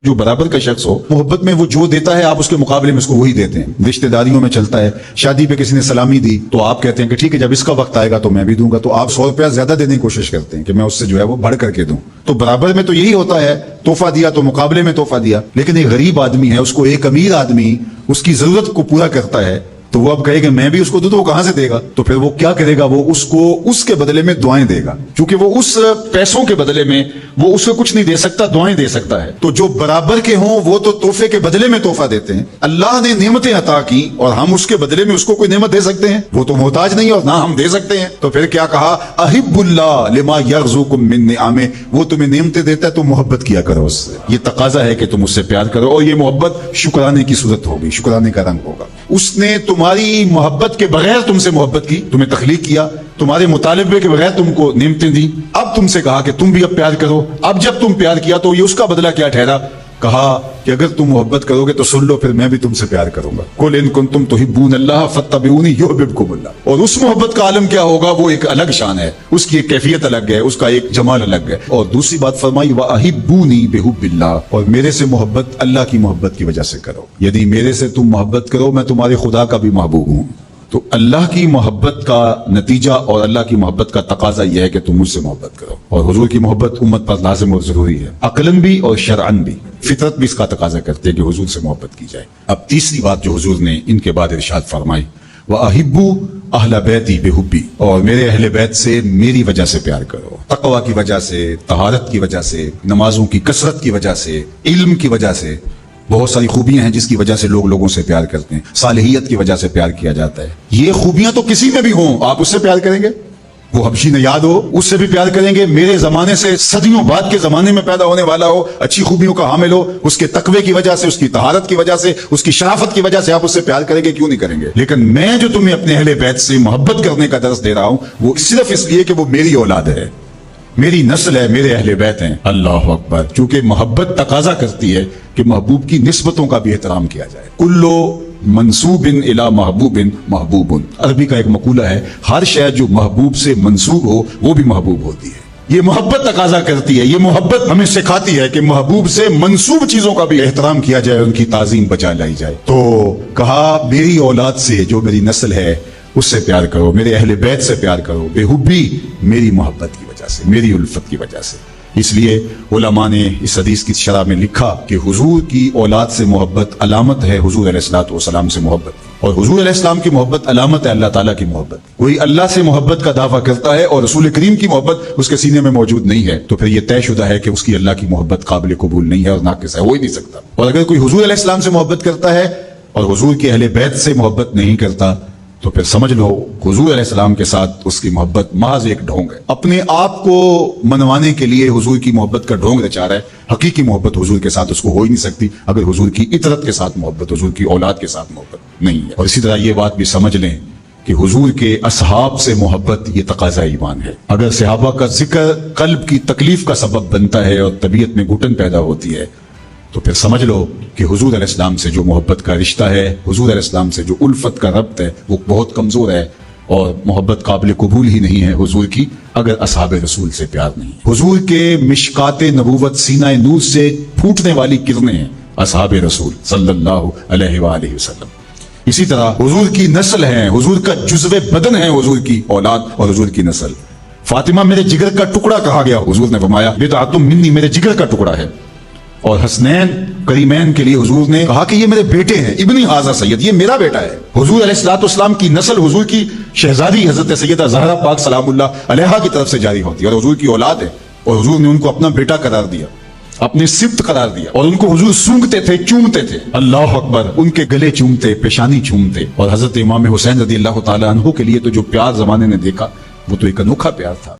جو برابر کا شخص ہو محبت میں وہ جو دیتا ہے آپ اس کے مقابلے میں اس کو وہی دیتے ہیں. رشتہ داریوں میں چلتا ہے, شادی پہ کسی نے سلامی دی تو آپ کہتے ہیں کہ ٹھیک ہے جب اس کا وقت آئے گا تو میں بھی دوں گا, تو آپ 100 روپیہ زیادہ دینے کی کوشش کرتے ہیں کہ میں اس سے جو ہے وہ بڑھ کر کے دوں. تو برابر میں تو یہی ہوتا ہے, تحفہ دیا تو مقابلے میں تحفہ دیا. لیکن ایک غریب آدمی ہے, اس کو ایک امیر آدمی اس کی ضرورت کو پورا کرتا ہے, تو وہ اب کہے کہ میں بھی اس کو دوں تو وہ کہاں سے دے گا؟ تو پھر وہ کیا کرے گا؟ وہ اس کو اس کے بدلے میں دعائیں دے گا, کیونکہ وہ اس پیسوں کے بدلے میں وہ اس کو کچھ نہیں دے سکتا, دعائیں دے سکتا ہے. تو جو برابر کے ہوں وہ تو تحفے کے بدلے میں تحفہ دیتے ہیں. اللہ نے نعمتیں عطا کی اور ہم اس کے بدلے میں اس کو کوئی نعمت دے سکتے ہیں؟ وہ تو محتاج نہیں اور نہ ہم دے سکتے ہیں. تو پھر کیا کہا؟ احب اللہ لما یرزقکم من نعمہ, وہ تمہیں نعمتیں دیتا ہے تو محبت کیا کرو اس سے. یہ تقاضا ہے کہ تم اس سے پیار کرو, اور یہ محبت شکرانے کی صورت ہوگی, شکرانے کا رنگ ہوگا. اس نے تمہاری محبت کے بغیر تم سے محبت کی, تمہیں تخلیق کیا, تمہارے مطالبے کے بغیر تم کو نعمتیں دی, اب تم سے کہا کہ تم بھی اب پیار کرو. اب جب تم پیار کیا تو یہ اس کا بدلہ کیا ٹھہرا؟ کہا کہ اگر تم محبت کرو گے تو سن لو, پھر میں بھی تم سے پیار کروں گا. قل ان کنتم تحبون اللہ فاتبعونی یحببکم اللہ. اور اس محبت کا عالم کیا ہوگا؟ وہ ایک الگ شان ہے, اس کی ایک کیفیت الگ ہے, اس کا ایک جمال الگ ہے. اور دوسری بات فرمائی واحبونی بحب اللہ, اور میرے سے محبت اللہ کی محبت کی وجہ سے کرو. یعنی میرے سے تم محبت کرو, میں تمہارے خدا کا بھی محبوب ہوں. تو اللہ کی محبت کا نتیجہ اور اللہ کی محبت کا تقاضا یہ ہے کہ تم مجھ سے محبت کرو. اور حضور کی محبت امت پر لازم اور ضروری ہے, عقلاً بھی اور شرعاً بھی. فطرت بھی اس کا تقاضا کرتے ہیں کہ حضور سے محبت کی جائے. اب تیسری بات جو حضور نے ان کے بعد ارشاد فرمائی, وَأَحِبُّ أَهْلَ بَيْتِي بِحُبِّي, اور میرے اہل بیت سے میری وجہ سے پیار کرو. تقویٰ کی وجہ سے, طہارت کی وجہ سے, نمازوں کی کثرت کی وجہ سے, علم کی وجہ سے. بہت ساری خوبیاں ہیں جس کی وجہ سے لوگ لوگوں سے پیار کرتے ہیں. صالحیت کی وجہ سے پیار کیا جاتا ہے. یہ خوبیاں تو کسی میں بھی ہوں, آپ اس سے پیار کریں گے. وہ حبشی نژاد ہو, اس سے بھی پیار کریں گے. میرے زمانے سے صدیوں بعد کے زمانے میں پیدا ہونے والا ہو, اچھی خوبیوں کا حامل ہو, اس کے تقوی کی وجہ سے, اس کی طہارت کی وجہ سے, اس کی شرافت کی وجہ سے آپ اس سے پیار کریں گے, کیوں نہیں کریں گے؟ لیکن میں جو تمہیں اپنے اہل بیت سے محبت کرنے کا درس دے رہا ہوں وہ صرف اس لیے کہ وہ میری اولاد ہے, میری نسل ہے, میرے اہل بیت ہیں. اللہ اکبر. چونکہ محبت تقاضا کرتی ہے کہ محبوب کی نسبتوں کا بھی احترام کیا جائے. کلو منسوب الی محبوب محبوب. عربی کا ایک مقولہ ہے, ہر شے جو محبوب سے منسوب ہو وہ بھی محبوب ہوتی ہے. یہ محبت تقاضا کرتی ہے, یہ محبت ہمیں سکھاتی ہے کہ محبوب سے منسوب چیزوں کا بھی احترام کیا جائے, ان کی تعظیم بچا لائی جائے. تو کہا میری اولاد سے, جو میری نسل ہے, اس سے پیار کرو, میرے اہل بیت سے پیار کرو. بے حبی, میری محبت کی وجہ سے, میری الفت کی وجہ سے. اس لیے علماء نے اس حدیث کی شرح میں لکھا کہ حضور کی اولاد سے محبت علامت ہے حضور علیہ الصلوۃ والسلام سے محبت, اور حضور علیہ السلام کی محبت علامت ہے اللہ تعالیٰ کی محبت. کوئی اللہ سے محبت کا دعویٰ کرتا ہے اور رسول کریم کی محبت اس کے سینے میں موجود نہیں ہے, تو پھر یہ طے شدہ ہے کہ اس کی اللہ کی محبت قابل قبول نہیں ہے اور ناقص ہے, ہو ہی نہیں سکتا. اور اگر کوئی حضور علیہ السلام سے محبت کرتا ہے اور حضور کے اہل بیت سے محبت نہیں کرتا, تو پھر سمجھ لو حضور علیہ السلام کے ساتھ اس کی محبت محض ایک ڈھونگ ہے. اپنے آپ کو منوانے کے لیے حضور کی محبت کا ڈھونگ رچا رہا ہے. حقیقی محبت حضور کے ساتھ اس کو ہو ہی نہیں سکتی اگر حضور کی اطرت کے ساتھ محبت, حضور کی اولاد کے ساتھ محبت نہیں ہے. اور اسی طرح یہ بات بھی سمجھ لیں کہ حضور کے اصحاب سے محبت یہ تقاضا ایمان ہے. اگر صحابہ کا ذکر قلب کی تکلیف کا سبب بنتا ہے اور طبیعت میں گھٹن پیدا ہوتی ہے, تو پھر سمجھ لو کہ حضور علیہ السلام سے جو محبت کا رشتہ ہے, حضور علیہ السلام سے جو الفت کا ربط ہے, وہ بہت کمزور ہے اور محبت قابل قبول ہی نہیں ہے حضور کی اگر اصحاب رسول سے پیار نہیں. حضور کے مشکات نبوت سینہ نور سے پھوٹنے والی کرنیں ہیں اصحاب رسول صلی اللہ علیہ وآلہ وسلم. اسی طرح حضور کی نسل ہیں, حضور کا جزو بدن ہے حضور کی اولاد اور حضور کی نسل. فاطمہ میرے جگر کا ٹکڑا کہا گیا, حضور نے فرمایا بضعۃ منی, میرے جگر کا ٹکڑا ہے. اور حسنین کریمین کے لیے حضور نے کہا کہ یہ میرے بیٹے ہیں, ابنی ھذا سید, یہ میرا بیٹا ہے. حضور علیہ الصلوۃ والسلام کی نسل حضور کی شہزادی حضرت سیدہ زہرا پاک سلام اللہ علیہا کی طرف سے جاری ہوتی ہے, اور حضور کی اولاد ہے, اور حضور نے ان کو اپنا بیٹا قرار دیا, اپنے سبت قرار دیا, اور ان کو حضور سونگتے تھے, چومتے تھے. اللہ اکبر. ان کے گلے چومتے, پیشانی چومتے. اور حضرت امام حسین رضی اللہ تعالی عنہ کے لیے تو جو پیار زمانے نے دیکھا وہ تو ایک انوکھا پیار تھا.